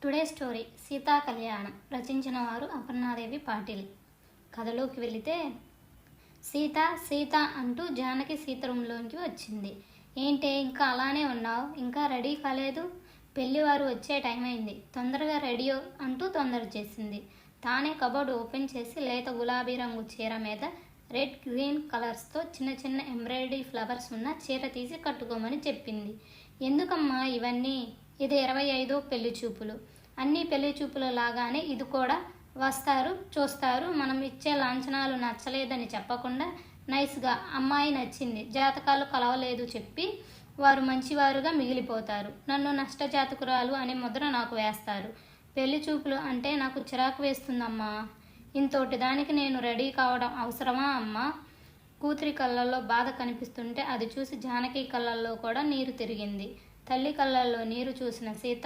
Today story Sita కళ్యాణం రచించిన వారు అపర్ణాదేవి పాటిల్. కథలోకి వెళితే సీత సీత అంటూ జానకి సీత రూమ్లోకి వచ్చింది. ఏంటే ఇంకా అలానే ఉన్నావు, ఇంకా రెడీ కాలేదు? పెళ్లివారు వచ్చే టైం అయింది, తొందరగా రెడీ అంటూ తొందర చేసింది. తానే కబోర్డ్ ఓపెన్ చేసి లేత గులాబీ రంగు చీర మీద రెడ్ గ్రీన్ కలర్స్తో చిన్న చిన్న ఎంబ్రాయిడరీ ఫ్లవర్స్ ఉన్న చీర తీసి కట్టుకోమని చెప్పింది. ఎందుకమ్మా ఇవన్నీ? ఇది 25వ పెళ్లి చూపులు. అన్ని పెళ్లి చూపుల లాగానే ఇది కూడా వస్తారు, చూస్తారు. మనం ఇచ్చే లాంఛనాలు నచ్చలేదని చెప్పకుండా నైస్గా అమ్మాయి నచ్చింది, జాతకాలు కలవలేదు చెప్పి వారు మంచివారుగా మిగిలిపోతారు. నన్ను నష్టజాతకురాలు అనే ముద్ర నాకు వేస్తారు. పెళ్లి చూపులు అంటే నాకు చిరాకు వేస్తుందమ్మా. ఇంతోటి దానికి నేను రెడీ కావడం అవసరమా అమ్మా? కూతురి కళ్ళల్లో బాధ కనిపిస్తుంటే అది చూసి జానకి కళ్ళల్లో కూడా నీరు తిరిగింది. తల్లి కళ్ళల్లో నీరు చూసిన సీత,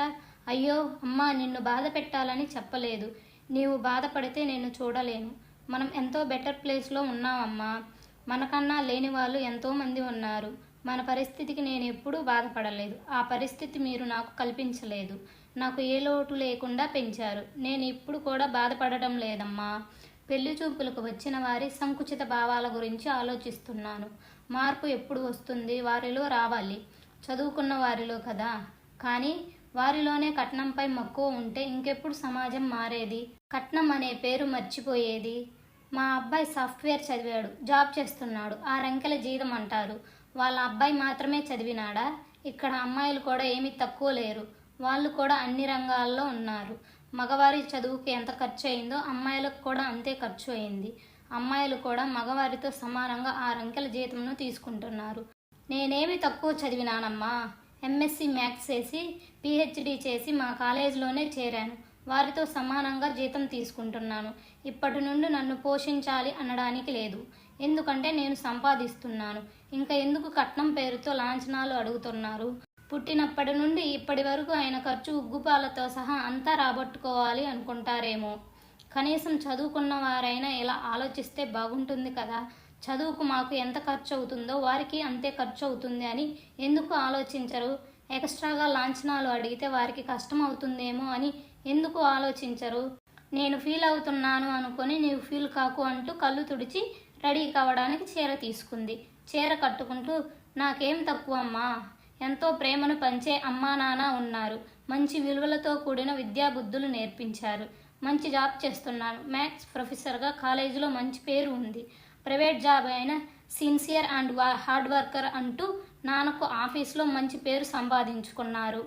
అయ్యో అమ్మా, నిన్ను బాధ పెట్టాలని చెప్పలేదు. నీవు బాధపడితే నేను చూడలేను. మనం ఎంతో బెటర్ ప్లేస్లో ఉన్నామమ్మా. మనకన్నా లేని వాళ్ళు ఎంతోమంది ఉన్నారు. మన పరిస్థితికి నేను ఎప్పుడూ బాధపడలేదు. ఆ పరిస్థితి మీరు నాకు కల్పించలేదు. నాకు ఏ లోటు లేకుండా పెంచారు. నేను ఇప్పుడు కూడా బాధపడటం లేదమ్మా. పెళ్లి చూపులకు వచ్చిన వారి సంకుచిత భావాల గురించి ఆలోచిస్తున్నాను. మార్పు ఎప్పుడు వస్తుంది? వారిలో రావాలి, చదువుకున్న వారిలో కదా. కానీ వారిలోనే కట్నంపై మక్కువ ఉంటే ఇంకెప్పుడు సమాజం మారేది? కట్నం అనే పేరు మర్చిపోయేది. మా అబ్బాయి సాఫ్ట్వేర్ చదివాడు, జాబ్ చేస్తున్నాడు, 6 అంకెల జీతం అంటారు. వాళ్ళ అబ్బాయి మాత్రమే చదివినాడా? ఇక్కడ అమ్మాయిలు కూడా ఏమీ తక్కువ లేరు. వాళ్ళు కూడా అన్ని రంగాల్లో ఉన్నారు. మగవారి చదువుకి ఎంత ఖర్చు అయిందో అమ్మాయిలకు కూడా అంతే ఖర్చు అయింది. అమ్మాయిలు కూడా మగవారితో సమానంగా 6 అంకెల జీతంను తీసుకుంటున్నారు. నేనేమి తక్కువ చదివినానమ్మా. ఎంఎస్సి మ్యాథ్స్ చేసి పిహెచ్డి చేసి మా కాలేజీలోనే చేరాను. వారితో సమానంగా జీతం తీసుకుంటున్నాను. ఇప్పటి నుండి నన్ను పోషించాలి అనడానికి లేదు. ఎందుకంటే నేను సంపాదిస్తున్నాను. ఇంకా ఎందుకు కట్నం పేరుతో లాంఛనాలు అడుగుతున్నారు? పుట్టినప్పటి నుండి ఇప్పటి వరకు ఆయన ఖర్చు ఉగ్గుపాలతో సహా అంతా రాబట్టుకోవాలి అనుకుంటారేమో. కనీసం చదువుకున్న వారైనా ఇలా ఆలోచిస్తే బాగుంటుంది కదా. చదువుకు మాకు ఎంత ఖర్చు అవుతుందో వారికి అంతే ఖర్చు అవుతుంది అని ఎందుకు ఆలోచించరు? ఎక్స్ట్రాగా లాంఛనాలు అడిగితే వారికి కష్టం అవుతుందేమో అని ఎందుకు ఆలోచించరు? నేను ఫీల్ అవుతున్నాను అనుకొని నీవు ఫీల్ కాకు అంటూ కళ్ళు తుడిచి రెడీ కావడానికి చీర తీసుకుంది. చీర కట్టుకుంటూ, నాకేం తక్కువ అమ్మా. ఎంతో ప్రేమను పంచే అమ్మా నాన్న ఉన్నారు. మంచి విలువలతో కూడిన విద్యాబుద్ధులు నేర్పించారు. మంచి జాబ్ చేస్తున్నాను. మ్యాథ్స్ ప్రొఫెసర్గా కాలేజీలో మంచి పేరు ఉంది. ప్రైవేట్ జాబ్ అయినా సిన్సియర్ అండ్ హార్డ్ వర్కర్ అంటూ నాన్నకు ఆఫీస్లో మంచి పేరు సంపాదించుకున్నారు.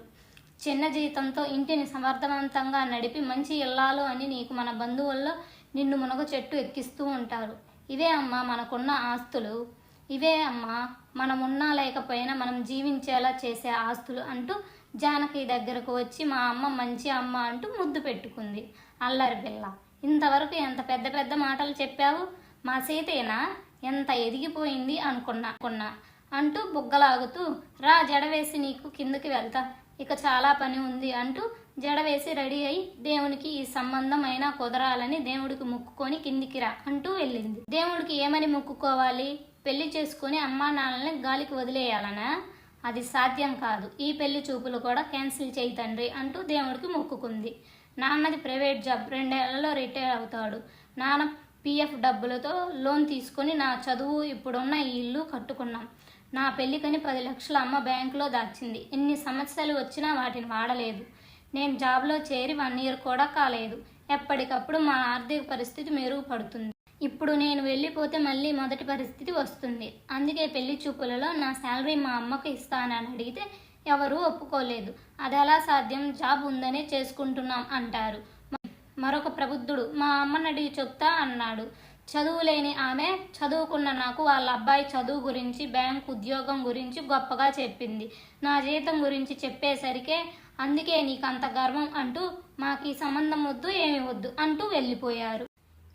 చిన్న జీతంతో ఇంటిని సమర్థవంతంగా నడిపి మంచి ఇల్లాలు అని నీకు మన బంధువుల్లో నిన్ను మునగ చెట్టు ఎక్కిస్తూ ఉంటారు. ఇవే అమ్మా మనకున్న ఆస్తులు. ఇవే అమ్మా మనమున్నా లేకపోయినా మనం జీవించేలా చేసే ఆస్తులు అంటూ జానకి దగ్గరకు వచ్చి మా అమ్మ మంచి అమ్మ అంటూ ముద్దు పెట్టుకుంది. అల్లరి పిల్ల, ఇంతవరకు ఎంత పెద్ద పెద్ద మాటలు చెప్పావు. మా సీతేనా ఎంత ఎదిగిపోయింది అనుకున్నా అంటూ బుగ్గలాగుతూ, రా జడవేసి నీకు కిందకి వెళ్తా, ఇక చాలా పని ఉంది అంటూ జడవేసి రెడీ అయి దేవునికి ఈ సంబంధం అయినా కుదరాలని దేవుడికి మొక్కుకొని కిందికి రా అంటూ వెళ్ళింది. దేవుడికి ఏమని మొక్కుకోవాలి? పెళ్లి చేసుకుని అమ్మా నాన్నల్ని గాలికి వదిలేయాలనా? అది సాధ్యం కాదు. ఈ పెళ్లి చూపులు కూడా క్యాన్సిల్ చేయి తండ్రి అంటూ దేవుడికి మొక్కుకుంది. నాన్నది ప్రైవేట్ జాబ్, 2 ఏళ్లలో రిటైర్ అవుతాడు. నాన్న పిఎఫ్ డబ్బులతో లోన్ తీసుకొని నా చదువు, ఇప్పుడున్న ఈ ఇల్లు కట్టుకున్నాం. నా పెళ్ళికని 10 లక్షలు అమ్మ బ్యాంకులో దాచింది. ఎన్ని సమస్యలు వచ్చినా వాటిని వాడలేదు. నేను జాబ్లో చేరి 1 ఇయర్ కూడా కాలేదు. ఎప్పటికప్పుడు మా ఆర్థిక పరిస్థితి మెరుగుపడుతుంది. ఇప్పుడు నేను వెళ్ళిపోతే మళ్ళీ మొదటి పరిస్థితి వస్తుంది. అందుకే పెళ్లి చూపులలో నా శాలరీ మా అమ్మకు ఇస్తానని అడిగితే ఎవరూ ఒప్పుకోలేదు. అది ఎలా సాధ్యం? జాబ్ ఉందనే చేసుకుంటున్నాం అంటారు. మరొక ప్రబుద్ధుడు మా అమ్మని అడిగి చెప్తా అన్నాడు. చదువు లేని ఆమె చదువుకున్న నాకు వాళ్ళ అబ్బాయి చదువు గురించి, బ్యాంక్ ఉద్యోగం గురించి గొప్పగా చెప్పింది. నా జీతం గురించి చెప్పేసరికే అందుకే నీకు అంత గర్వం అంటూ మాకు ఈ సంబంధం వద్దు, ఏమి వద్దు అంటూ వెళ్ళిపోయారు.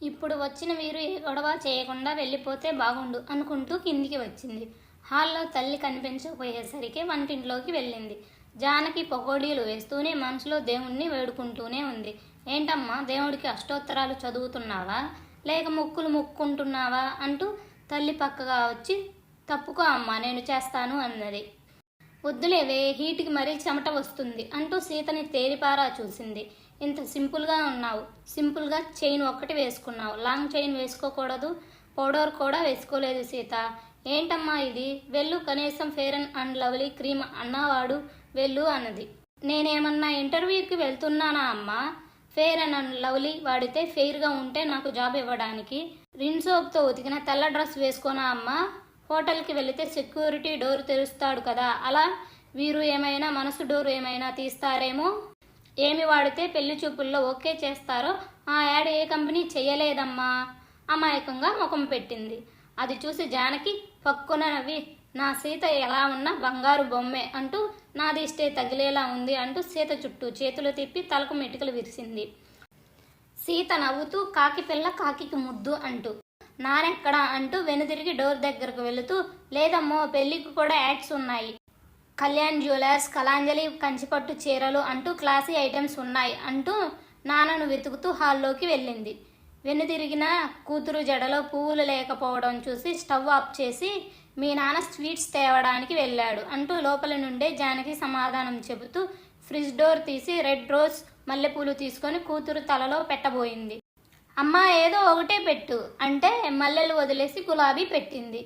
ఇప్పుడు వచ్చిన వీరు ఏ గొడవ చేయకుండా వెళ్ళిపోతే బాగుండు అనుకుంటూ కిందికి వచ్చింది. హాల్లో తల్లి కనిపించకపోయేసరికి వంటింట్లోకి వెళ్ళింది. జానకి పకోడీలు వేస్తూనే మనసులో దేవుణ్ణి వేడుకుంటూనే ఉంది. ఏంటమ్మా, దేవుడికి అష్టోత్తరాలు చదువుతున్నావా, లేక మొక్కులు మొక్కుంటున్నావా అంటూ తల్లి పక్కగా వచ్చి, తప్పుకో అమ్మా, నేను చేస్తాను అన్నది. వద్దులేవే, హీట్కి మరీ చెమట వస్తుంది అంటూ సీతని తేరిపారా చూసింది. ఇంత సింపుల్గా ఉన్నావు, సింపుల్గా చైన్ ఒక్కటి వేసుకున్నావు, లాంగ్ చైన్ వేసుకోకూడదు, పౌడర్ కూడా వేసుకోలేదు సీత. ఏంటమ్మా ఇది, వెళ్ళు, కనీసం ఫెయిర్ అండ్ లవ్లీ క్రీమ్ అన్నవాడు వెళ్ళు అన్నది. నేనేమన్నా ఇంటర్వ్యూకి వెళ్తున్నానా అమ్మా? ఫెయిర్ అండ్ లవ్లీ వాడితే ఫెయిర్గా ఉంటే నాకు జాబ్ ఇవ్వడానికి. రిన్ సోప్తో ఉతికిన తెల్ల డ్రెస్ వేసుకోనా అమ్మా? హోటల్కి వెళితే సెక్యూరిటీ డోర్ తెరుస్తాడు కదా, అలా వీరు ఏమైనా మనసు డోర్ ఏమైనా తీస్తారేమో. ఏమి వాడితే పెళ్లి చూపుల్లో ఓకే చేస్తారో ఆ యాడ్ ఏ కంపెనీ చెయ్యలేదమ్మా. అమాయకంగా ముఖం పెట్టింది. అది చూసి జానకి పక్కున నవ్వి, నా సీత ఎలా ఉన్నా బంగారు బొమ్మే అంటూ నాది ఇష్టే తగిలేలా ఉంది అంటూ సీత చుట్టూ చేతులు తిప్పి తలకు మెటుకలు విరిసింది. సీత నవ్వుతూ కాకి పిల్ల కాకికి ముద్దు అంటూ, నానెక్కడా అంటూ వెనుదిరిగి డోర్ దగ్గరకు వెళుతూ, లేదమ్మో పెళ్లికి కూడా యాడ్స్ ఉన్నాయి, కళ్యాణ్ జ్యువెలర్స్, కళాంజలి కంచిపట్టు చీరలు అంటూ క్లాసీ ఐటమ్స్ ఉన్నాయి అంటూ నాన్నను వెతుకుతూ హాల్లోకి వెళ్ళింది. వెనుదిరిగిన కూతురు జడలో పువ్వులు లేకపోవడం చూసి స్టవ్ ఆఫ్ చేసి, మీ నాన్న స్వీట్స్ తేవడానికి వెళ్ళాడు అంటూ లోపల నుండే జానకి సమాధానం చెబుతూ ఫ్రిడ్జ్ డోర్ తీసి రెడ్ రోజ్ మల్లెపూలు తీసుకొని కూతురు తలలో పెట్టబోయింది. అమ్మా ఏదో ఒకటే పెట్టు అంటే మల్లెలు వదిలేసి గులాబీ పెట్టింది.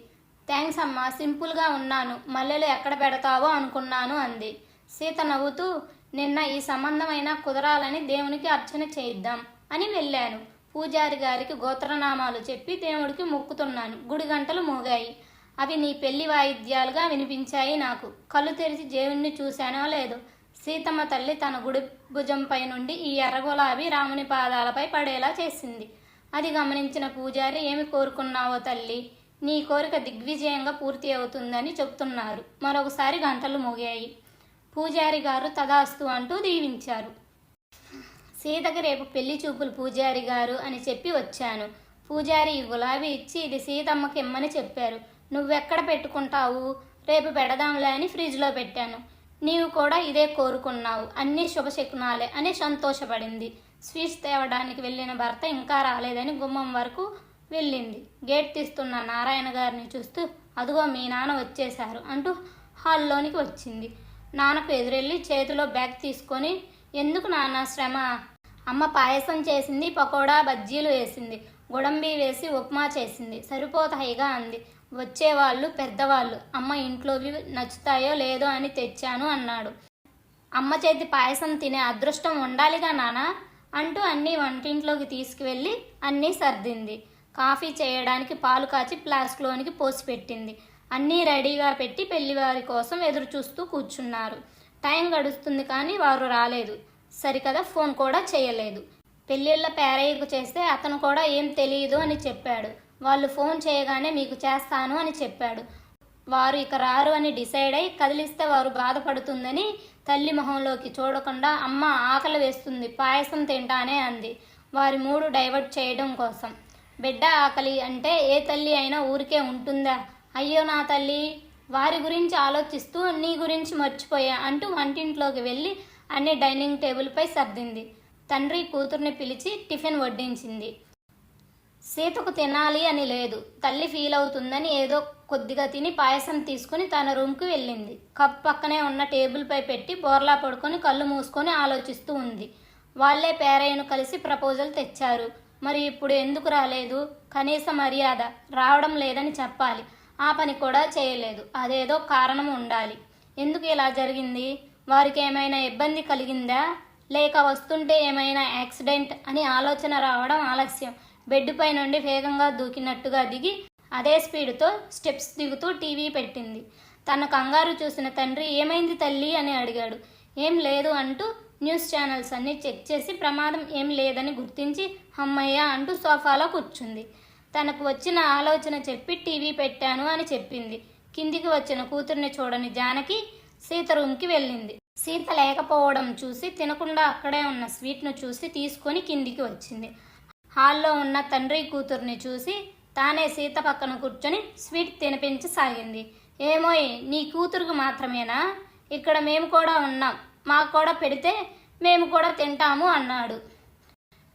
థ్యాంక్స్ అమ్మా, సింపుల్గా ఉన్నాను, మల్లెలు ఎక్కడ పెడతావో అనుకున్నాను అంది. సీత నవ్వుతూ, నిన్న ఈ సంబంధమైనా కుదరాలని దేవునికి అర్చన చేయిద్దాం అని వెళ్ళాను. పూజారి గారికి గోత్రనామాలు చెప్పి దేవుడికి మొక్కుతున్నాను. గుడి గంటలు మోగాయి. అవి నీ పెళ్లి వాయిద్యాలుగా వినిపించాయి నాకు. కళ్ళు తెరిచి దేవుణ్ణి చూశానో లేదో, సీతమ్మ తల్లి తన గుడి భుజంపై నుండి ఈ ఎర్ర గులాబీ రాముని పాదాలపై పడేలా చేసింది. అది గమనించిన పూజారి, ఏమి కోరుకున్నావో తల్లి, నీ కోరిక దిగ్విజయంగా పూర్తి అవుతుందని చెప్తున్నారు. మరొకసారి గంటలు మోగాయి. పూజారి గారు తదాస్తు అంటూ దీవించారు. సీతకి రేపు పెళ్లి చూపులు పూజారి గారు అని చెప్పి వచ్చాను. పూజారి ఈ గులాబీ ఇచ్చి ఇది సీతమ్మకి ఇమ్మని చెప్పారు. నువ్వెక్కడ పెట్టుకుంటావు? రేపు పెడదాంలే అని ఫ్రిడ్జ్లో పెట్టాను. నీవు కూడా ఇదే కోరుకున్నావు, అన్నీ శుభశకునాలే అని సంతోషపడింది. స్వీట్స్ తేవడానికి వెళ్ళిన భర్త ఇంకా రాలేదని గుమ్మం వరకు వెళ్ళింది. గేట్ తీస్తున్న నారాయణ గారిని చూస్తూ, అదుగో మీ నాన్న వచ్చేశారు అంటూ హాల్లోనికి వచ్చింది. నాన్నకు ఎదురెళ్ళి చేతిలో బ్యాగ్ తీసుకొని, ఎందుకు నాన్న శ్రమ, అమ్మ పాయసం చేసింది, పకోడా బజ్జీలు వేసింది, గుడంబి వేసి ఉప్మా చేసింది, సరిపోతాయిగా అంది. వచ్చేవాళ్ళు పెద్దవాళ్ళు, అమ్మ ఇంట్లోవి నచ్చుతాయో లేదో అని తెచ్చాను అన్నాడు. అమ్మ చేతి పాయసం తినే అదృష్టం ఉండాలిగా నాన్న అంటూ అన్నీ వంటింట్లోకి తీసుకువెళ్ళి అన్నీ సర్దింది. కాఫీ చేయడానికి పాలు కాచి ఫ్లాస్క్లోనికి పోసి పెట్టింది. అన్నీ రెడీగా పెట్టి పెళ్లివారి కోసం ఎదురు చూస్తూ కూర్చున్నారు. టైం గడుస్తుంది కానీ వారు రాలేదు. సరికదా ఫోన్ కూడా చేయలేదు. పెళ్ళిళ్ళ పేరయ్యకు చేస్తే అతను కూడా ఏం తెలియదు అని చెప్పాడు. వాళ్ళు ఫోన్ చేయగానే మీకు చేస్తాను అని చెప్పాడు. వారు ఇక రారు అని డిసైడ్ అయి కదిలిస్తే వారు బాధపడుతుందని తల్లి మొహంలోకి చూడకుండా, అమ్మ ఆకలి వేస్తుంది, పాయసం తింటానే అంది. వారి మూడు డైవర్ట్ చేయడం కోసం. బిడ్డ ఆకలి అంటే ఏ తల్లి అయినా ఊరికే ఉంటుందా? అయ్యో నా తల్లి, వారి గురించి ఆలోచిస్తూ నీ గురించి మర్చిపోయా అంటూ వంటింట్లోకి వెళ్ళి అన్ని డైనింగ్ టేబుల్పై సర్దింది. తండ్రి కూతుర్ని పిలిచి టిఫిన్ వడ్డించింది. సీతకు తినాలి అని లేదు, తల్లి ఫీల్ అవుతుందని ఏదో కొద్దిగా తిని పాయసం తీసుకుని తన రూమ్కి వెళ్ళింది. కప్ పక్కనే ఉన్న టేబుల్పై పెట్టి బోర్లా పడుకొని కళ్ళు మూసుకొని ఆలోచిస్తూ ఉంది. వాళ్లే పేరయ్యను కలిసి ప్రపోజల్ తెచ్చారు. మరి ఇప్పుడు ఎందుకు రాలేదు? కనీస మర్యాద, రావడం లేదని చెప్పాలి. ఆ పని కూడా చేయలేదు. అదేదో కారణం ఉండాలి. ఎందుకు ఇలా జరిగింది? వారికి ఏమైనా ఇబ్బంది కలిగిందా? లేక వస్తుంటే ఏమైనా యాక్సిడెంట్ అని ఆలోచన రావడం ఆలస్యం. బెడ్పై నుండి వేగంగా దూకినట్టుగా దిగి అదే స్పీడ్తో స్టెప్స్ దిగుతూ టీవీ పెట్టింది. తన కంగారు చూసిన తండ్రి, ఏమైంది తల్లి అని అడిగాడు. ఏం లేదు అంటూ న్యూస్ ఛానల్స్ అన్నీ చెక్ చేసి ప్రమాదం ఏం లేదని గుర్తించి అమ్మయ్య అంటూ సోఫాలో కూర్చుంది. తనకు వచ్చిన ఆలోచన చెప్పి టీవీ పెట్టాను అని చెప్పింది. కిందికి వచ్చిన కూతుర్ని చూడని జానకి సీత రూమ్కి వెళ్ళింది. సీత లేకపోవడం చూసి తినకుండా అక్కడే ఉన్న స్వీట్ను చూసి తీసుకొని కిందికి వచ్చింది. హాల్లో ఉన్న తండ్రి కూతుర్ని చూసి తానే సీత పక్కన కూర్చొని స్వీట్ తినిపించసాగింది. ఏమోయ్, నీ కూతురుకు మాత్రమేనా? ఇక్కడ మేము కూడా ఉన్నాం, మాకు కూడా పెడితే మేము కూడా తింటాము అన్నాడు.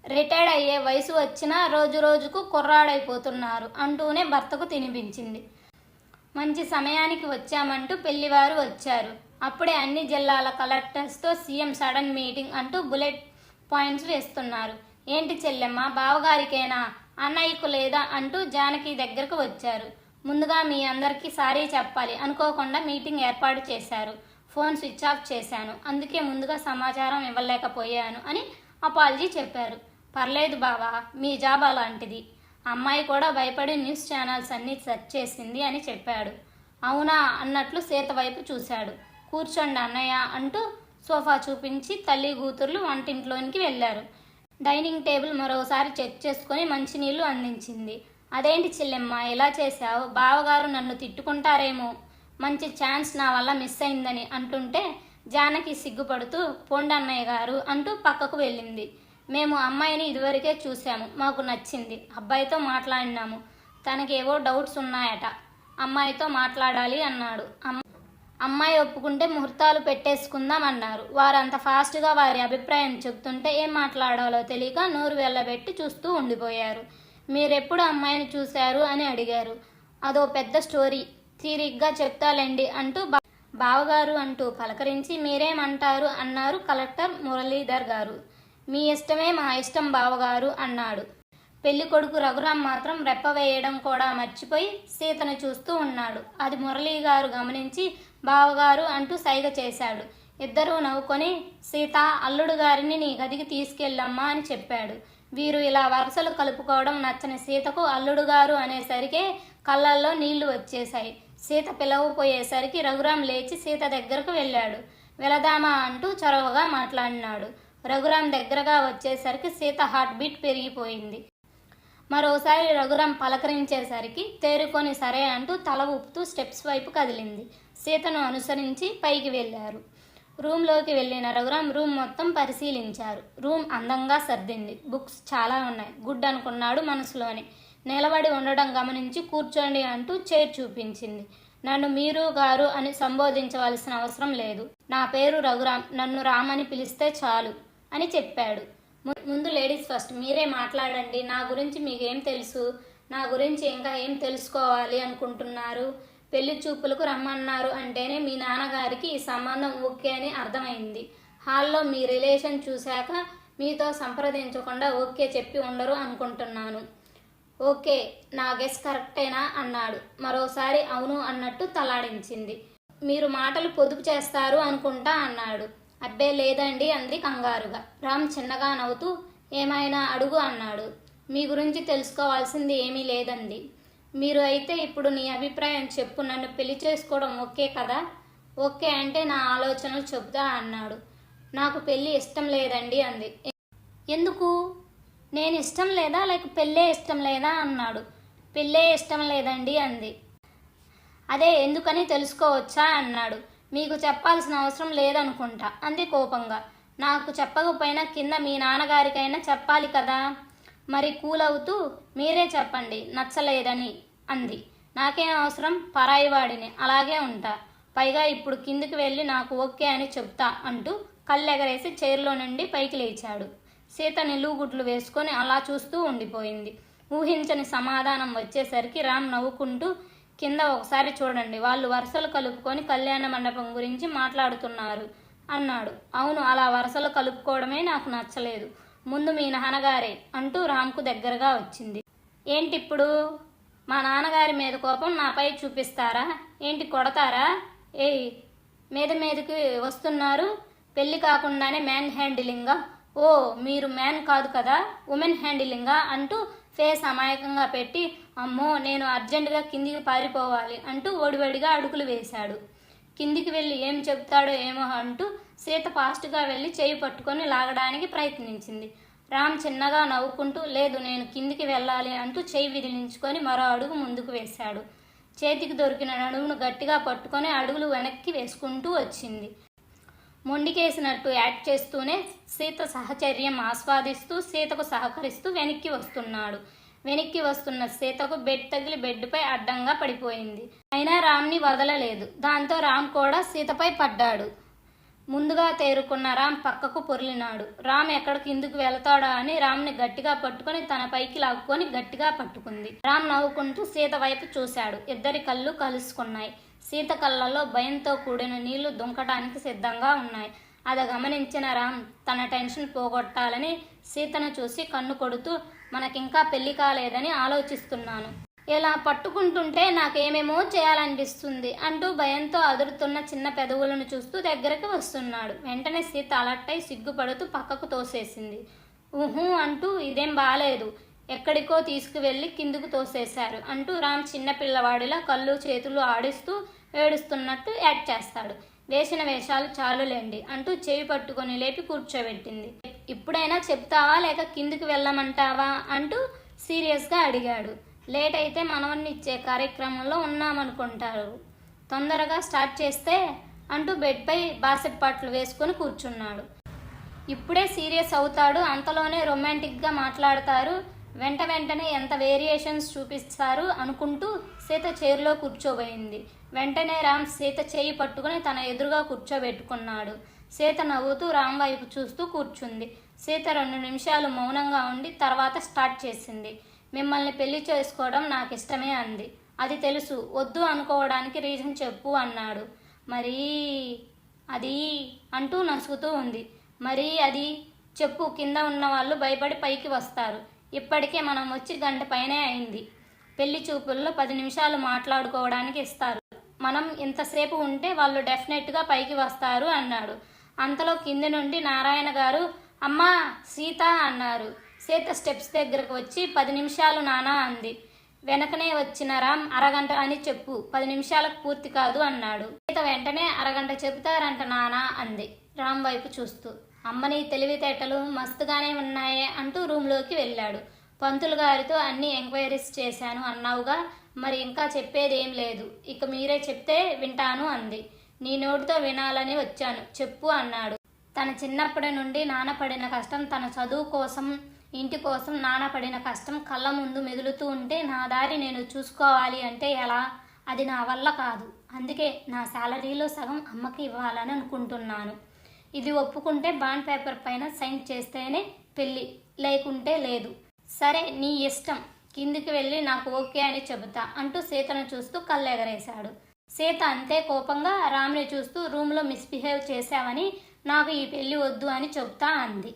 రిటైర్డ్ అయ్యే వయసు వచ్చినా రోజు రోజుకు కుర్రాడైపోతున్నారు అంటూనే భర్తకు తినిపించింది. మంచి సమయానికి వచ్చామంటూ పెళ్లివారు వచ్చారు. అప్పుడే అన్ని జిల్లాల కలెక్టర్స్తో సీఎం సడన్ మీటింగ్ అంటూ బుల్లెట్ పాయింట్స్ వేస్తున్నారు. ఏంటి చెల్లెమ్మ, బావగారికేనా, అన్నయ్యకు లేదా అంటూ జానకి దగ్గరకు వచ్చారు. ముందుగా మీ అందరికీ సారీ చెప్పాలి, అనుకోకుండా మీటింగ్ ఏర్పాటు చేశారు. ఫోన్ స్విచ్ ఆఫ్ చేశాను, అందుకే ముందుగా సమాచారం ఇవ్వలేకపోయాను అని అపాలజీ చెప్పారు. పర్లేదు బావా, మీ జాబ్ అలాంటిది. అమ్మాయి కూడా భయపడి న్యూస్ ఛానల్స్ అన్నీ సెర్చ్ చేసింది అని చెప్పాడు. అవునా అన్నట్లు సీత వైపు చూశాడు. కూర్చోండి అన్నయ్య అంటూ సోఫా చూపించి తల్లి కూతుర్లు వంటింట్లోనికి వెళ్ళారు. డైనింగ్ టేబుల్ మరోసారి చెక్ చేసుకొని మంచినీళ్లు అందించింది. అదేంటి చెల్లెమ్మ ఇలా చేశావు, బావగారు నన్ను తిట్టుకుంటారేమో, మంచి ఛాన్స్ నా వల్ల మిస్ అయిందని అంటుంటే జానకి సిగ్గుపడుతూ పోండి అన్నయ్య గారు అంటూ పక్కకు వెళ్ళింది. మేము అమ్మాయిని ఇదివరకే చూసాము, మాకు నచ్చింది. అబ్బాయితో మాట్లాడినాము, తనకేవో డౌట్స్ ఉన్నాయట, అమ్మాయితో మాట్లాడాలి అన్నాడు. అమ్మాయి ఒప్పుకుంటే ముహూర్తాలు పెట్టేసుకుందాం అన్నారు. వారంత ఫాస్ట్గా వారి అభిప్రాయం చెబుతుంటే ఏం మాట్లాడాలో తెలియక నోరు వెళ్ళబెట్టి చూస్తూ ఉండిపోయారు. మీరెప్పుడు అమ్మాయిని చూశారు అని అడిగారు. అదో పెద్ద స్టోరీ, తీరిగ్గా చెప్తాలేండి అంటూ బావగారు అంటూ పలకరించి మీరేమంటారు అన్నారు కలెక్టర్ మురళీధర్ గారు. మీ ఇష్టమే మా ఇష్టం బావగారు అన్నాడు. పెళ్లి కొడుకు రఘురాం మాత్రం రెప్ప వేయడం కూడా మర్చిపోయి సీతను చూస్తూ ఉన్నాడు. అది మురళీ గారు గమనించి బావగారు అంటూ సైగ చేశాడు. ఇద్దరూ నవ్వుకొని సీత, అల్లుడు గారిని నీ గదికి తీసుకెళ్ళమ్మా అని చెప్పాడు. వీరు ఇలా వరుసలు కలుపుకోవడం నచ్చని సీతకు అల్లుడు గారు అనేసరికే కళ్ళల్లో నీళ్లు వచ్చేశాయి. సీత పిలవపోయేసరికి రఘురాం లేచి సీత దగ్గరకు వెళ్ళాడు. వెళదామా అంటూ చొరవగా మాట్లాడినాడు. రఘురాం దగ్గరగా వచ్చేసరికి సీత హార్ట్ బీట్ పెరిగిపోయింది. మరోసారి రఘురాం పలకరించేసరికి తేరుకొని సరే అంటూ తల ఊపుతూ స్టెప్స్ వైపు కదిలింది. సీతను అనుసరించి పైకి వెళ్ళారు. రూమ్లోకి వెళ్ళిన రఘురాం రూమ్ మొత్తం పరిశీలించారు. రూమ్ అందంగా సర్దింది. బుక్స్ చాలా ఉన్నాయి. గుడ్ అనుకున్నాడు మనసులోనే. నిలబడి ఉండడం గమనించి కూర్చోండి అంటూ చైర్ చూపించింది. నన్ను మీరు గారు అని సంబోధించవలసిన అవసరం లేదు. నా పేరు రఘురాం, నన్ను రామ్ అని పిలిస్తే చాలు అని చెప్పాడు. ముందు లేడీస్ ఫస్ట్, మీరే మాట్లాడండి. నా గురించి మీకేం తెలుసు? నా గురించి ఇంకా ఏం తెలుసుకోవాలి అనుకుంటున్నారు? పెళ్లి చూపులకు రమ్మన్నారు అంటేనే మీ నాన్నగారికి ఈ సంబంధం ఓకే అని అర్థమైంది. హాల్లో మీ రిలేషన్ చూశాక మీతో సంప్రదించకుండా ఓకే చెప్పి ఉండరు అనుకుంటున్నాను. ఓకే, నా గెస్ కరెక్టేనా అన్నాడు. మరోసారి అవును అన్నట్టు తలాడించింది. మీరు మాటలు పొదుపు చేస్తారు అనుకుంటా అన్నాడు. అబ్బే లేదండి అంది కంగారుగా. రామ్ చిన్నగా నవ్వుతూ ఏమైనా అడుగు అన్నాడు. మీ గురించి తెలుసుకోవాల్సింది ఏమీ లేదండి. మీరు అయితే ఇప్పుడు నీ అభిప్రాయం చెప్పు, నన్ను పెళ్లి చేసుకోవడం ఓకే కదా? ఓకే అంటే నా ఆలోచనలు చెబుతా అన్నాడు. నాకు పెళ్ళి ఇష్టం లేదండి అంది. ఎందుకు? నేను ఇష్టం లేదా లేక పెళ్ళే ఇష్టం లేదా అన్నాడు. పెళ్ళే ఇష్టం లేదండి అంది. అదే ఎందుకని తెలుసుకోవచ్చా అన్నాడు. మీకు చెప్పాల్సిన అవసరం లేదనుకుంటా అంది కోపంగా. నాకు చెప్పకపోయినా కింద మీ నాన్నగారికైనా చెప్పాలి కదా. మరి కూల్ అవుతూ మీరే చెప్పండి నచ్చలేదని అంది. నాకేం అవసరం, పరాయివాడిని, అలాగే ఉంటా. పైగా ఇప్పుడు కిందికి వెళ్ళి నాకు ఓకే అని చెప్తా అంటూ కళ్ళెగరేసి చైర్లో నుండి పైకి లేచాడు. సీత నిలువుగుడ్లు వేసుకొని అలా చూస్తూ ఉండిపోయింది. ఊహించని సమాధానం వచ్చేసరికి రామ్ నవ్వుకుంటూ కింద ఒకసారి చూడండి, వాళ్ళు వరుసలు కలుపుకొని కళ్యాణ మండపం గురించి మాట్లాడుతున్నారు అన్నాడు. అవును, అలా వరుసలు కలుపుకోవడమే నాకు నచ్చలేదు. ముందు మీ నాన్నగారే అంటూ రామ్కు దగ్గరగా వచ్చింది. ఏంటిప్పుడు? మా నాన్నగారి మీద కోపం నాపై చూపిస్తారా ఏంటి? కొడతారా? ఏయ్, మీదకి వస్తున్నారు. పెళ్ళి కాకుండానే మ్యాన్ హ్యాండిలింగా? ఓ, మీరు మ్యాన్ కాదు కదా, ఉమెన్ హ్యాండిలింగా అంటూ ఫేస్ అమాయకంగా పెట్టి అమ్మో నేను అర్జెంటుగా కిందికి పారిపోవాలి అంటూ ఒడివడిగా అడుగులు వేశాడు. కిందికి వెళ్ళి ఏం చెబుతాడో ఏమో అంటూ సీత ఫాస్ట్గా వెళ్ళి చేయి పట్టుకొని లాగడానికి ప్రయత్నించింది. రామ్ చిన్నగా నవ్వుకుంటూ లేదు నేను కిందికి వెళ్ళాలి అంటూ చేయి విదిలించుకొని మరో అడుగు ముందుకు వేశాడు. చేతికి దొరికిన నడుమును గట్టిగా పట్టుకొని అడుగులు వెనక్కి వేసుకుంటూ వచ్చింది. మొండికేసినట్టు యాక్ట్ చేస్తూనే సీత సహచర్యం ఆస్వాదిస్తూ సీతకు సహకరిస్తూ వెనక్కి వస్తున్నాడు. వెనక్కి వస్తున్న సీతకు బెడ్ తగిలి బెడ్పై అడ్డంగా పడిపోయింది. అయినా రామ్ని వదలలేదు. దాంతో రామ్ కూడా సీతపై పడ్డాడు. ముందుగా తేరుకున్న రామ్ పక్కకు పొర్లినాడు. రామ్ ఎక్కడికి కిందుకు వెళతాడా అని రామ్ని గట్టిగా పట్టుకొని తన పైకి లాక్కొని గట్టిగా పట్టుకుంది. రామ్ నవ్వుకుంటూ సీత వైపు చూశాడు. ఇద్దరి కళ్ళు కలుసుకున్నాయి. సీత కళ్ళల్లో భయంతో కూడిన నీళ్లు దుంకటానికి సిద్ధంగా ఉన్నాయి. అది గమనించిన రామ్ తన టెన్షన్ పోగొట్టాలని సీతను చూసి కన్ను కొడుతూ, మనకింకా పెళ్లి కాలేదని ఆలోచిస్తున్నాను. ఇలా పట్టుకుంటుంటే నాకేమేమో చేయాలనిపిస్తుంది అంటూ భయంతో అదురుతున్న చిన్న పెదవులను చూస్తూ దగ్గరికి వస్తున్నాడు. వెంటనే సీత అలర్ట్ అయి సిగ్గుపడుతూ పక్కకు తోసేసింది. ఊహూ అంటూ, ఇదేం బాలేదు, ఎక్కడికో తీసుకువెళ్ళి కిందుకు తోసేశారు అంటూ రామ్ చిన్న పిల్లవాడిలా కళ్ళు చేతులు ఆడిస్తూ ఏడుస్తున్నట్టు యాక్ట్ చేస్తాడు. వేసిన వేషాలు చాలులేండి అంటూ చెవి పట్టుకొని లేపి కూర్చోబెట్టింది. ఇప్పుడైనా చెప్తావా లేక కిందికి వెళ్ళమంటావా అంటూ సీరియస్గా అడిగాడు. లేట్ అయితే మనవన్ని ఇచ్చే కార్యక్రమంలో ఉన్నామనుకుంటారు, తొందరగా స్టార్ట్ చేస్తే అంటూ బెడ్పై బాసెప్పాట్లు వేసుకొని కూర్చున్నాడు. ఇప్పుడే సీరియస్ అవుతాడు, అంతలోనే రొమాంటిక్గా మాట్లాడతారు, వెంటనే ఎంత వేరియేషన్స్ చూపిస్తారు అనుకుంటూ సీత చైర్లో కూర్చోబోయింది. వెంటనే రామ్ సీత చేయి పట్టుకుని తన ఎదురుగా కూర్చోబెట్టుకున్నాడు. సీత నవ్వుతూ రామ్ వైపు చూస్తూ కూర్చుంది. సీత 2 నిమిషాలు మౌనంగా ఉండి తర్వాత స్టార్ట్ చేసింది. మిమ్మల్ని పెళ్లి చేసుకోవడం నాకు ఇష్టమే అంది. అది తెలుసు, వద్దు అనుకోవడానికి రీజన్ చెప్పు అన్నాడు. మరీ అది అంటూ నసుగుతూ ఉంది. మరీ అది చెప్పు, కింద ఉన్న వాళ్ళు భయపడి పైకి వస్తారు. ఇప్పటికే మనం వచ్చి గంట పైనే అయింది. పెళ్లి చూపుల్లో 10 నిమిషాలు మాట్లాడుకోవడానికి ఇస్తారు. మనం ఇంతసేపు ఉంటే వాళ్ళు డెఫినెట్గా పైకి వస్తారు అన్నాడు. అంతలో కింది నుండి నారాయణ గారు అమ్మా సీత అన్నారు. సీత స్టెప్స్ దగ్గరకు వచ్చి 10 నిమిషాలు నానా అంది. వెనకనే వచ్చిన రామ్ అరగంట అని చెప్పు, 10 నిమిషాలకు పూర్తి కాదు అన్నాడు. సీత వెంటనే అరగంట చెబుతారంట నానా అంది రామ్ వైపు చూస్తూ. అమ్మని తెలివితేటలు మస్తుగానే ఉన్నాయే అంటూ రూమ్లోకి వెళ్ళాడు. పంతులు గారితో అన్ని ఎంక్వైరీస్ చేశాను అన్నావుగా, మరి ఇంకా చెప్పేదేం లేదు, ఇక మీరే చెప్తే వింటాను అంది. నీ నోటితో వినాలని వచ్చాను, చెప్పు అన్నాడు. తన చిన్నప్పటి నుండి నాన్న పడిన కష్టం, తన చదువు కోసం ఇంటి కోసం నాన్న పడిన కష్టం కళ్ళ ముందు మెదులుతూ ఉంటే నా దారి నేను చూసుకోవాలి అంటే ఎలా? అది నా వల్ల కాదు. అందుకే నా శాలరీలో సగం అమ్మకి ఇవ్వాలని అనుకుంటున్నాను. ఇది ఒప్పుకుంటే బాండ్ పేపర్ పైన సైన్ చేస్తేనే పెళ్ళి, లేకుంటే లేదు. సరే నీ ఇష్టం, కిందికి వెళ్ళి నాకు ఓకే అని చెబుతా అంటూ సీతను చూస్తూ కళ్ళెగరేశాడు. సీత అంతే కోపంగా రామ్ని చూస్తూ రూమ్లో మిస్బిహేవ్ చేశావని, నాకు ఈ పెళ్ళి వద్దు అని చెప్తా అంది.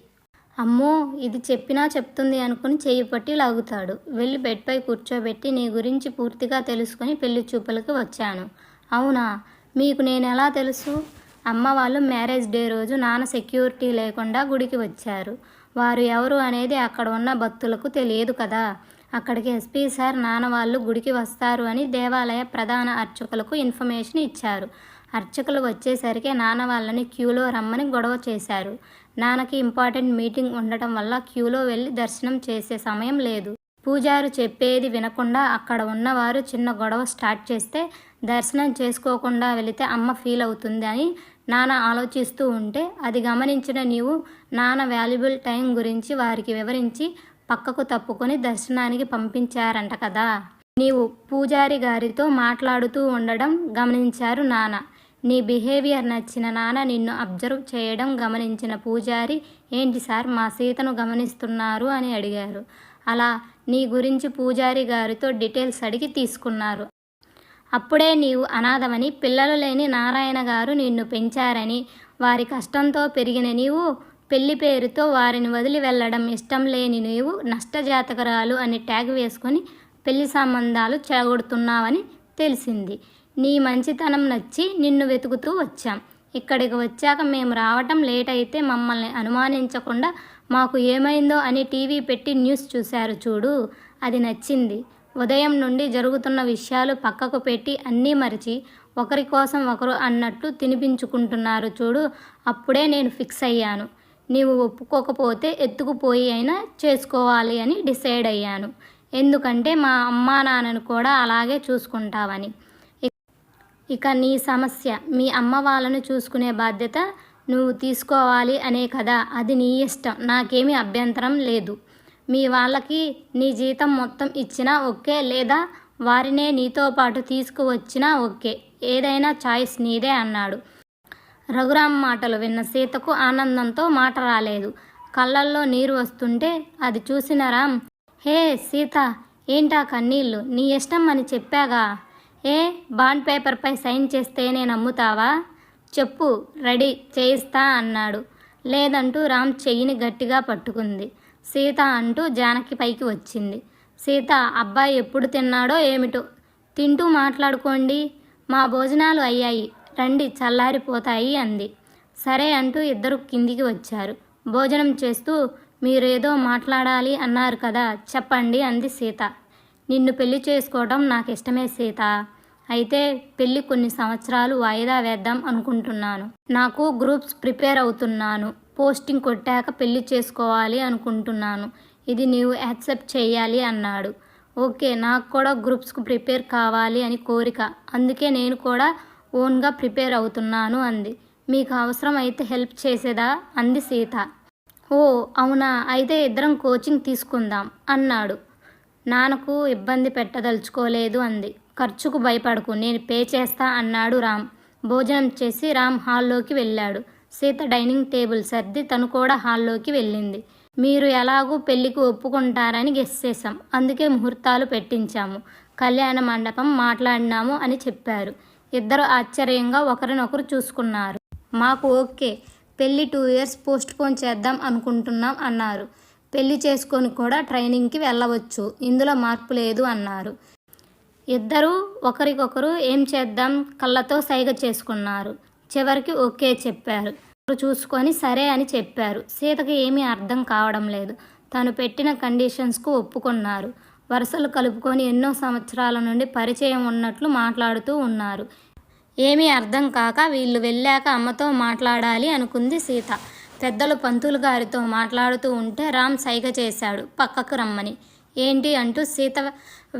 అమ్మో, ఇది చెప్పినా చెప్తుంది అనుకుని చేయి పట్టి లాగుతాడు. వెళ్ళి బెడ్పై కూర్చోబెట్టి నీ గురించి పూర్తిగా తెలుసుకొని పెళ్లి చూపులకు వచ్చాను. అవునా, మీకు నేను ఎలా తెలుసు? అమ్మ వాళ్ళు మ్యారేజ్ డే రోజు నాన్న సెక్యూరిటీ లేకుండా గుడికి వచ్చారు. వారు ఎవరు అనేది అక్కడ ఉన్న భక్తులకు తెలియదు కదా. అక్కడికి ఎస్పీ సార్ నాన్న వాళ్ళు గుడికి వస్తారు అని దేవాలయ ప్రధాన అర్చకులకు ఇన్ఫర్మేషన్ ఇచ్చారు. అర్చకులు వచ్చేసరికి నాన్న వాళ్ళని క్యూలో రమ్మని గొడవ చేశారు. నాన్నకి ఇంపార్టెంట్ మీటింగ్ ఉండటం వల్ల క్యూలో వెళ్ళి దర్శనం చేసే సమయం లేదు. పూజారు చెప్పేది వినకుండా అక్కడ ఉన్నవారు చిన్న గొడవ స్టార్ట్ చేస్తే దర్శనం చేసుకోకుండా వెళితే అమ్మ ఫీల్ అవుతుంది అని నాన్న ఆలోచిస్తూ ఉంటే అది గమనించిన నీవు నాన్న వాల్యుబుల్ టైం గురించి వారికి వివరించి పక్కకు తప్పుకొని దర్శనానికి పంపించారంట కదా. నీవు పూజారి గారితో మాట్లాడుతూ ఉండడం గమనించారు నాన్న. నీ బిహేవియర్ నచ్చిన నాన్న నిన్ను అబ్జర్వ్ చేయడం గమనించిన పూజారి, ఏంటి సార్ మా సీతను గమనిస్తున్నారు అని అడిగారు. అలా నీ గురించి పూజారి గారితో డీటెయిల్స్ అడిగి తీసుకున్నారు. అప్పుడే నీవు అనాథమని, పిల్లలు లేని నారాయణ గారు నిన్ను పెంచారని, వారి కష్టంతో పెరిగిన నీవు పెళ్లి పేరుతో వారిని వదిలి వెళ్ళడం ఇష్టం లేని నీవు నష్టజాతకరాలు అని ట్యాగ్ వేసుకొని పెళ్లి సంబంధాలు చెడగొడుతున్నావని తెలిసింది. నీ మంచితనం నచ్చి నిన్ను వెతుకుతూ వచ్చాం. ఇక్కడికి వచ్చాక మేము రావటం లేట్ అయితే మమ్మల్ని అనుమానించకుండా మాకు ఏమైందో అని టీవీ పెట్టి న్యూస్ చూశారు చూడు, అది నచ్చింది. ఉదయం నుండి జరుగుతున్న విషయాలు పక్కకు పెట్టి అన్నీ మరిచి ఒకరి కోసం ఒకరు అన్నట్టు తినిపించుకుంటున్నారు చూడు, అప్పుడే నేను ఫిక్స్ అయ్యాను. నీవు ఒప్పుకోకపోతే ఎత్తుకుపోయి అయినా చేసుకోవాలి అని డిసైడ్ అయ్యాను. ఎందుకంటే మా అమ్మా నాన్నను కూడా అలాగే చూసుకుంటావని. ఇక నీ సమస్య, మీ అమ్మ వాళ్ళను చూసుకునే బాధ్యత నువ్వు తీసుకోవాలి అనే కదా. అది నీ ఇష్టం, నాకేమీ అభ్యంతరం లేదు. మీ వాళ్ళకి నీ జీతం మొత్తం ఇచ్చినా ఓకే, లేదా వారినే నీతో పాటు తీసుకువచ్చినా ఓకే, ఏదైనా చాయిస్ నీదే అన్నాడు. రఘురామ్ మాటలు విన్న సీతకు ఆనందంతో మాట రాలేదు. కళ్ళల్లో నీరు వస్తుంటే అది చూసిన రామ్, హే సీత, ఏంటా కన్నీళ్ళు? నీ ఇష్టం అని చెప్పాగా, ఏ బాండ్ పేపర్పై సైన్ చేస్తేనే నమ్ముతావా? చెప్పు, రెడీ చేయిస్తా అన్నాడు. లేదంటూ రామ్ చెయ్యిని గట్టిగా పట్టుకుంది. సీత అంటూ జానకి పైకి వచ్చింది. సీత, అబ్బాయి ఎప్పుడు తిన్నాడో ఏమిటో, తింటూ మాట్లాడుకోండి, మా భోజనాలు అయ్యాయి, రండి చల్లారిపోతాయి అంది. సరే అంటూ ఇద్దరు కిందికి వచ్చారు. భోజనం చేస్తూ మీరేదో మాట్లాడాలి అన్నారు కదా, చెప్పండి అంది సీత. నిన్ను పెళ్లి చేసుకోవడం నాకు ఇష్టమే సీత. అయితే పెళ్ళి కొన్ని సంవత్సరాలు వాయిదా వేద్దాం అనుకుంటున్నాను. నాకు గ్రూప్స్ ప్రిపేర్ అవుతున్నాను. పోస్టింగ్ కొట్టాక పెళ్లి చేసుకోవాలి అనుకుంటున్నాను. ఇది నీవు యాక్సెప్ట్ చేయాలి అన్నాడు. ఓకే, నాకు కూడా గ్రూప్స్కు ప్రిపేర్ కావాలి అని కోరిక, అందుకే నేను కూడా ఓన్గా ప్రిపేర్ అవుతున్నాను అంది. మీకు అవసరం అయితే హెల్ప్ చేసేదా అంది సీత. ఓ అవునా, అయితే ఇద్దరం కోచింగ్ తీసుకుందాం అన్నాడు. నాన్నకు ఇబ్బంది పెట్టదలుచుకోలేదు అంది. ఖర్చుకు భయపడకు, నేను పే చేస్తా అన్నాడు రామ్. భోజనం చేసి రామ్ హాల్లోకి వెళ్ళాడు. సీత డైనింగ్ టేబుల్ సర్ది తను కూడా హాల్లోకి వెళ్ళింది. మీరు ఎలాగూ పెళ్లికి ఒప్పుకుంటారని గెస్ చేశాం, అందుకే ముహూర్తాలు పెట్టించాము, కళ్యాణ మండపం మాట్లాడినాము అని చెప్పారు. ఇద్దరు ఆశ్చర్యంగా ఒకరినొకరు చూసుకున్నారు. మాకు ఓకే, పెళ్ళి 2 years పోస్ట్పోన్ చేద్దాం అనుకుంటున్నాం అన్నారు. పెళ్లి చేసుకొని కూడా ట్రైనింగ్కి వెళ్ళవచ్చు, ఇందులో మార్పు లేదు అన్నారు. ఇద్దరూ ఒకరికొకరు ఏం చేద్దాం కళ్ళతో సైగ చేసుకున్నారు. చివరికి ఓకే చెప్పారు. చూసుకొని సరే అని చెప్పారు. సీతకి ఏమీ అర్థం కావడం లేదు. తను పెట్టిన కండిషన్స్కు ఒప్పుకున్నారు. వరుసలు కలుపుకొని ఎన్నో సంవత్సరాల నుండి పరిచయం ఉన్నట్లు మాట్లాడుతూ ఉన్నారు. ఏమీ అర్థం కాక వీళ్ళు వెళ్ళాక అమ్మతో మాట్లాడాలి అనుకుంది సీత. పెద్దలు పంతులు గారితో మాట్లాడుతూ ఉంటే రామ్ సైగ చేశాడు పక్కకు రమ్మని. ఏంటి అంటూ సీత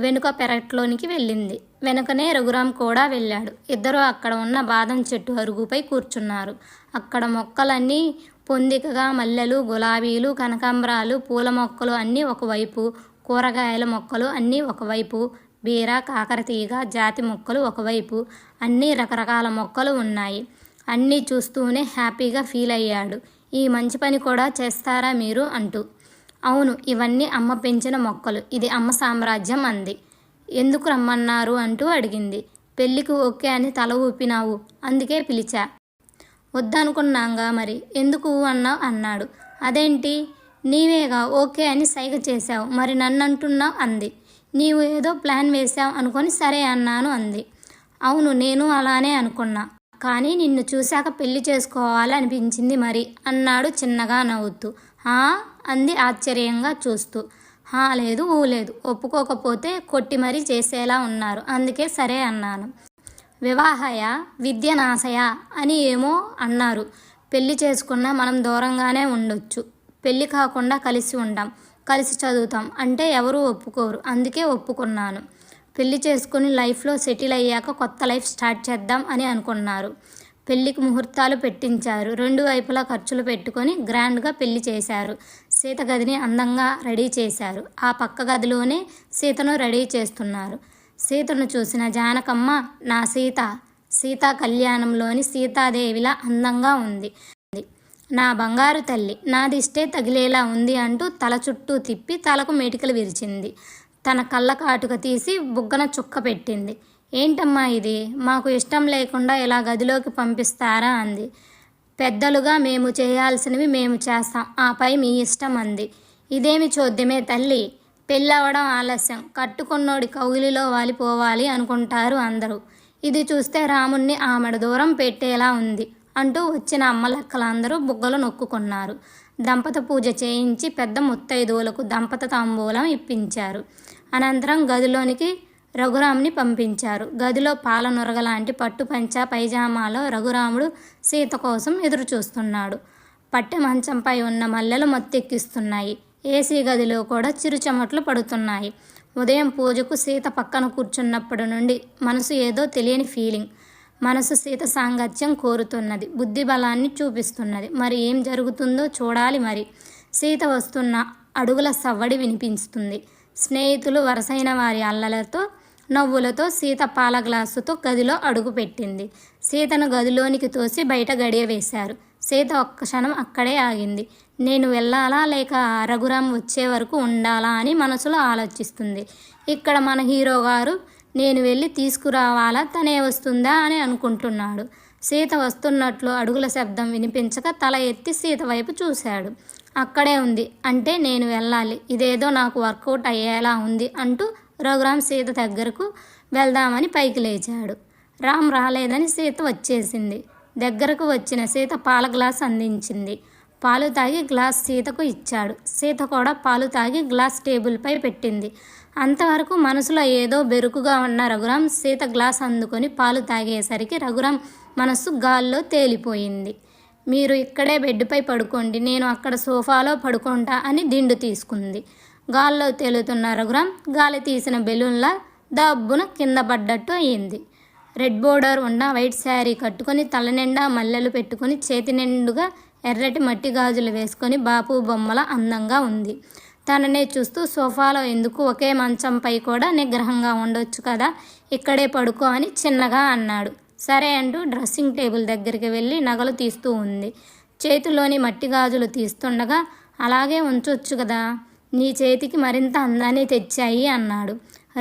వెనుక పెరట్లోనికి వెళ్ళింది. వెనుకనే రఘురామ్ కూడా వెళ్ళాడు. ఇద్దరూ అక్కడ ఉన్న బాదం చెట్టు అరుగుపై కూర్చున్నారు. అక్కడ మొక్కలన్నీ పొందికగా మల్లెలు, గులాబీలు, కనకాంబరాలు, పూల మొక్కలు అన్నీ ఒకవైపు, కూరగాయల మొక్కలు అన్నీ ఒకవైపు, బీర, కాకరతీగ జాతి మొక్కలు ఒకవైపు, అన్నీ రకరకాల మొక్కలు ఉన్నాయి. అన్నీ చూస్తూనే హ్యాపీగా ఫీల్ అయ్యాడు. ఈ మంచి పని కూడా చేస్తారా మీరు అంటూ. అవును, ఇవన్నీ అమ్మ పెంచిన మొక్కలు, ఇది అమ్మ సామ్రాజ్యం అంది. ఎందుకు రమ్మన్నారు అంటూ అడిగింది. పెళ్ళికి ఓకే అని తల ఊపినావు, అందుకే పిలిచా. వద్దనుకున్నాంగా, మరి ఎందుకు అన్నావు అన్నాడు. అదేంటి, నీవేగా ఓకే అని సైగ చేశావు, మరి నన్ను అంటున్నావు అంది. నీవు ఏదో ప్లాన్ వేశావు అనుకొని సరే అన్నాను అంది. అవును, నేను అలానే అనుకున్నా, కానీ నిన్ను చూశాక పెళ్లి చేసుకోవాలి అనిపించింది మరి అన్నాడు చిన్నగా నవ్వుతూ. అంది ఆశ్చర్యంగా చూస్తూ. లేదు ఊ లేదు, ఒప్పుకోకపోతే కొట్టి మరీ చేసేలా ఉన్నారు, అందుకే సరే అన్నాను. వివాహయ విద్యనాశయ అని ఏమో అన్నారు. పెళ్లి చేసుకున్నా మనం దూరంగానే ఉండొచ్చు, పెళ్ళి కాకుండా కలిసి ఉంటాం, కలిసి చదువుతాం అంటే ఎవరూ ఒప్పుకోరు, అందుకే ఒప్పుకున్నాను. పెళ్లి చేసుకుని లైఫ్లో సెటిల్ అయ్యాక కొత్త లైఫ్ స్టార్ట్ చేద్దాం అని అనుకున్నారు. పెళ్లికి ముహూర్తాలు పెట్టించారు. 2 వైపులా ఖర్చులు పెట్టుకొని గ్రాండ్గా పెళ్లి చేశారు. సీత గదిని అందంగా రెడీ చేశారు. ఆ పక్క గదిలోనే సీతను రెడీ చేస్తున్నారు. సీతను చూసిన జానకమ్మ, నా సీత సీతా కళ్యాణంలోని సీతాదేవిలా అందంగా ఉంది, నా బంగారు తల్లి, నా దిష్టే తగిలేలా ఉంది అంటూ తల చుట్టూ తిప్పి తలకు మెటికలు విరిచింది. తన కళ్ళ కాటుక తీసి బుగ్గన చుక్క పెట్టింది. ఏంటమ్మా ఇది, మాకు ఇష్టం లేకుండా ఇలా గదిలోకి పంపిస్తారా అంది. పెద్దలుగా మేము చేయాల్సినవి మేము చేస్తాం, ఆపై మీ ఇష్టం అంది. ఇదేమి చోద్యమే తల్లి, పెళ్ళవడం ఆలస్యం, కట్టుకున్నోడి కౌగిలిలో వాలిపోవాలి అనుకుంటారు అందరూ. ఇది చూస్తే రాముణ్ణి ఆమెడ దూరం పెట్టేలా ఉంది అంటూ వచ్చిన అమ్మలక్కలందరూ బుగ్గలు నొక్కుకున్నారు. దంపత పూజ చేయించి పెద్ద ముత్తైదువులకు దంపత తాంబూలం ఇప్పించారు. అనంతరం గదిలోనికి రఘురాముని పంపించారు. గదిలో పాల నొరగలాంటి పట్టు పంచా పైజామాలో రఘురాముడు సీత కోసం ఎదురు చూస్తున్నాడు. పట్టె మంచంపై ఉన్న మల్లెలు మత్తెక్కిస్తున్నాయి. ఏసీ గదిలో కూడా చిరుచెమట్లు పడుతున్నాయి. ఉదయం పూజకు సీత పక్కన కూర్చున్నప్పటి నుండి మనసు ఏదో తెలియని ఫీలింగ్. మనసు సీత సాంగత్యం కోరుతున్నది, బుద్ధి బలాన్ని చూపిస్తున్నది. మరి ఏం జరుగుతుందో చూడాలి. మరి సీత వస్తున్న అడుగుల సవ్వడి వినిపిస్తుంది. స్నేహితులు వరసైన వారి అల్లలతో నవ్వులతో సీత పాల గ్లాసుతో గదిలో అడుగు పెట్టింది. సీతను గదిలోనికి తోసి బయట గడియ వేశారు. సీత ఒక్క క్షణం అక్కడే ఆగింది. నేను వెళ్ళాలా లేక రఘురామ్ వచ్చే వరకు ఉండాలా అని మనసులో ఆలోచిస్తుంది. ఇక్కడ మన హీరో గారు నేను వెళ్ళి తీసుకురావాలా, తనే వస్తుందా అని అనుకుంటున్నాడు. సీత వస్తున్నట్లు అడుగుల శబ్దం వినిపించక తల ఎత్తి సీత వైపు చూశాడు. అక్కడే ఉంది. అంటే నేను వెళ్ళాలి, ఇదేదో నాకు వర్కౌట్ అయ్యేలా ఉంది అంటూ రఘురామ్ సీత దగ్గరకు వెళ్దామని పైకి లేచాడు. రామ్ రాలేదని సీత వచ్చేసింది. దగ్గరకు వచ్చిన సీత పాల గ్లాస్ అందించింది. పాలు తాగి గ్లాస్ సీతకు ఇచ్చాడు. సీత కూడా పాలు తాగి గ్లాస్ టేబుల్పై పెట్టింది. అంతవరకు మనసులో ఏదో బెరుకుగా ఉన్న రఘురామ్ సీత గ్లాస్ అందుకొని పాలు తాగేసరికి రఘురామ్ మనస్సు గాల్లో తేలిపోయింది. మీరు ఇక్కడే బెడ్పై పడుకోండి, నేను అక్కడ సోఫాలో పడుకుంటా అని దిండు తీసుకుంది. గాల్లో తేలుతున్న రఘురామ్ గాలి తీసిన బెలూన్లా దబ్బున కింద పడ్డట్టు అయింది. రెడ్ బోర్డర్ ఉన్న వైట్ శారీ కట్టుకొని తలనిండా మల్లెలు పెట్టుకొని చేతి నిండుగా ఎర్రటి మట్టి గాజులు వేసుకొని బాపు బొమ్మల అందంగా ఉంది. తననే చూస్తూ సోఫాలో ఎందుకు, ఒకే మంచంపై కూడా నిగ్రహంగా ఉండొచ్చు కదా, ఇక్కడే పడుకో అని చిన్నగా అన్నాడు. సరే అంటూ డ్రెస్సింగ్ టేబుల్ దగ్గరికి వెళ్ళి నగలు తీస్తూ ఉంది. చేతిలోని మట్టి గాజులు తీస్తుండగా అలాగే ఉంచొచ్చు కదా, నీ చేతికి మరింత అందాన్ని తెచ్చాయి అన్నాడు.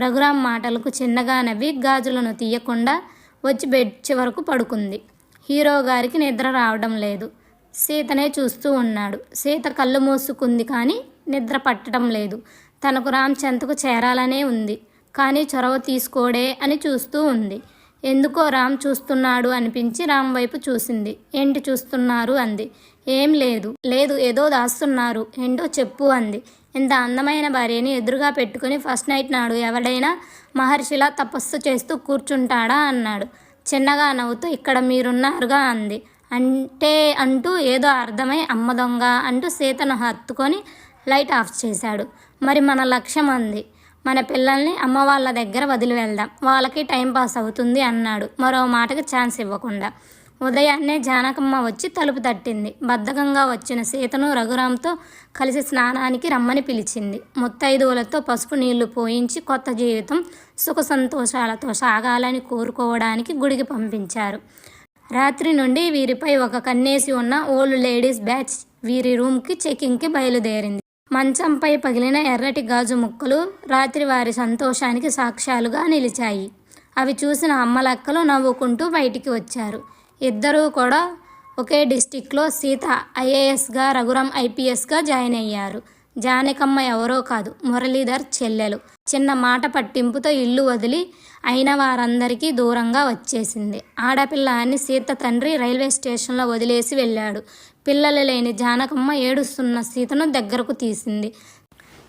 రఘురామ్ మాటలకు చిన్నగా నవ్వి గాజులను తీయకుండా వచ్చి బెడ్ చివరకు పడుకుంది. హీరో గారికి నిద్ర రావడం లేదు. సీతనే చూస్తూ ఉన్నాడు. సీత కళ్ళు మూసుకుంది కానీ నిద్ర పట్టడం లేదు. తనకు రామ్ చెంతకు చేరాలనే ఉంది, కానీ చొరవ తీసుకోడే అని చూస్తూ ఉంది. ఎందుకో రామ్ చూస్తున్నాడు అనిపించి రామ్ వైపు చూసింది. ఏంటి చూస్తున్నారు అంది. ఏం లేదు ఏదో దాస్తున్నారు, ఏంటో చెప్పు అంది. ఇంత అందమైన భార్యని ఎదురుగా పెట్టుకుని ఫస్ట్ నైట్ నాడు ఎవడైనా మహర్షిలా తపస్సు చేస్తూ కూర్చుంటాడా అన్నాడు. చిన్నగా నవ్వుతూ ఇక్కడ మీరున్నారుగా అంది. అంటే అంటూ ఏదో అర్థమై అమ్మ దొంగ అంటూ సీతను హత్తుకొని లైట్ ఆఫ్ చేశాడు. మరి మన లక్ష్యం అంది. మన పిల్లల్ని అమ్మ వాళ్ళ దగ్గర వదిలి వెళ్దాం, వాళ్ళకి టైంపాస్ అవుతుంది అన్నాడు మరో మాటకి ఛాన్స్ ఇవ్వకుండా. ఉదయాన్నే జానకమ్మ వచ్చి తలుపు తట్టింది. బద్ధకంగా వచ్చిన సీతను రఘురామ్తో కలిసి స్నానానికి రమ్మని పిలిచింది. ముత్తైదువులతో పసుపు నీళ్లు పోయించి కొత్త జీవితం సుఖ సంతోషాలతో సాగాలని కోరుకోవడానికి గుడికి పంపించారు. రాత్రి నుండి వీరిపై ఒక కన్నేసి ఉన్న ఓల్డ్ లేడీస్ బ్యాచ్ వీరి రూమ్కి చెకింగ్కి బయలుదేరింది. మంచంపై పగిలిన ఎర్రటి గాజు ముక్కలు రాత్రి వారి సంతోషానికి సాక్ష్యాలుగా నిలిచాయి. అవి చూసిన అమ్మలక్కలు నవ్వుకుంటూ బయటికి వచ్చారు. ఇద్దరూ కూడా ఒకే డిస్టిక్లో సీత ఐఏఎస్గా, రఘురామ్ ఐపీఎస్గా జాయిన్ అయ్యారు. జానకమ్మ ఎవరో కాదు, మురళీధర్ చెల్లెలు. చిన్న మాట పట్టింపుతో ఇల్లు వదిలి అయిన వారందరికీ దూరంగా వచ్చేసింది. ఆడపిల్ల అని సీత తండ్రి రైల్వే స్టేషన్లో వదిలేసి వెళ్ళాడు. పిల్లలు లేని జానకమ్మ ఏడుస్తున్న సీతను దగ్గరకు తీసింది.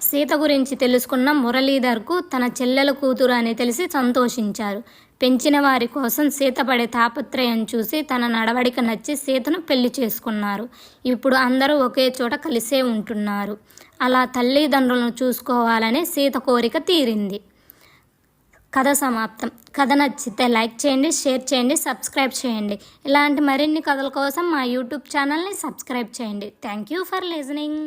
సీత గురించి తెలుసుకున్న మురళీధర్కు తన చెల్లెల కూతురు అని తెలిసి సంతోషించారు. పెంచిన వారి కోసం సీత పడే తాపత్రయం చూసి తన నడవడిక నచ్చి సీతను పెళ్లి చేసుకున్నారు. ఇప్పుడు అందరూ ఒకే చోట కలిసే ఉంటున్నారు. అలా తల్లిదండ్రులను చూసుకోవాలనే సీత కోరిక తీరింది. కథ సమాప్తం. కథ నచ్చితే లైక్ చేయండి, షేర్ చేయండి, సబ్స్క్రైబ్ చేయండి. ఇలాంటి మరిన్ని కథల కోసం మా యూట్యూబ్ ఛానల్ని సబ్స్క్రైబ్ చేయండి. Thank you for listening.